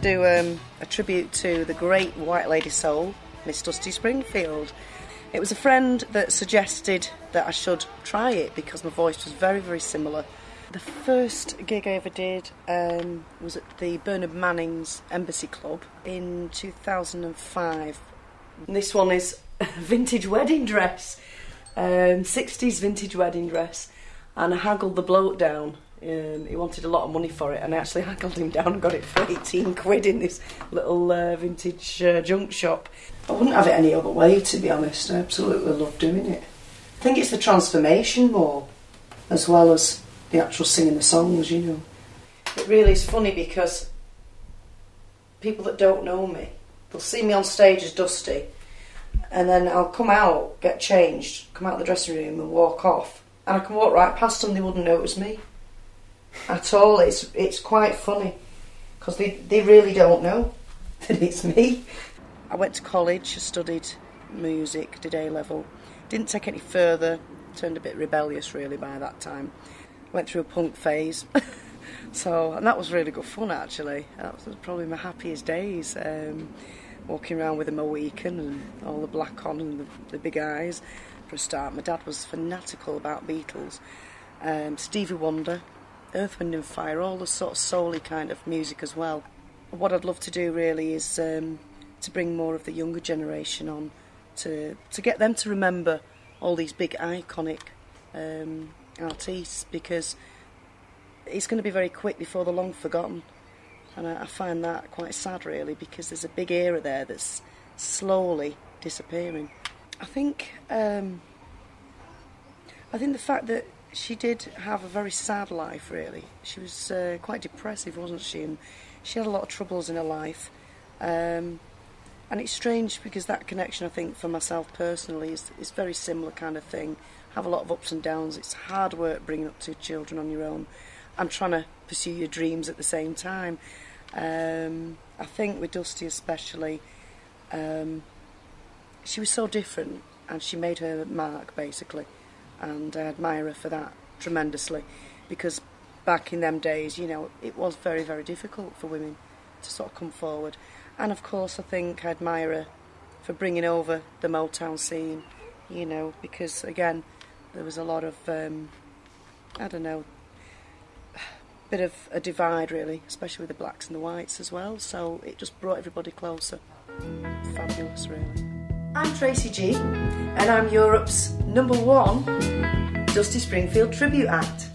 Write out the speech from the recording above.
do a tribute to the great white lady soul, Miss Dusty Springfield. It was a friend that suggested that I should try it because my voice was very, very similar. The first gig I ever did was at the Bernard Manning's Embassy Club in 2005. And this one is a vintage wedding dress, 60s vintage wedding dress, and I haggled the bloke down. He wanted a lot of money for it, and I actually haggled him down and got it for 18 quid in this little vintage junk shop. I wouldn't have it any other way, to be honest. I absolutely love doing it. I think it's the transformation more, as well as the actual singing the songs, you know. It really is funny because people that don't know me, they'll see me on stage as Dusty, and then I'll come out, get changed, come out of the dressing room and walk off, and I can walk right past them, they wouldn't know it was me at all. It's quite funny because they really don't know that it's me. I went to college, I studied music, did A-level, didn't take any further, turned a bit rebellious really by that time. Went through a punk phase, and that was really good fun actually. That was probably my happiest days, walking around with a Mohican and all the black on and the big eyes. For a start, my dad was fanatical about Beatles, Stevie Wonder, Earth, Wind and Fire, all the sort of soul-y kind of music as well. What I'd love to do really is to bring more of the younger generation on, to get them to remember all these big iconic artists, because it's going to be very quick before they're long forgotten, and I find that quite sad really, because there's a big era there that's slowly disappearing. I think the fact that she did have a very sad life really. She was quite depressive, wasn't she, and she had a lot of troubles in her life, and it's strange because that connection, I think, for myself personally is very similar kind of thing. Have a lot of ups and downs. It's hard work bringing up two children on your own and trying to pursue your dreams at the same time. I think with Dusty especially, she was so different and she made her mark basically, and I admire her for that tremendously, because back in them days, you know, it was very, very difficult for women to sort of come forward. And of course I think I admire her for bringing over the Motown scene, you know, because again there was a lot of, I don't know, bit of a divide really, especially with the blacks and the whites as well, so it just brought everybody closer. Fabulous really. I'm Tracy G and I'm Europe's #1 Dusty Springfield tribute act.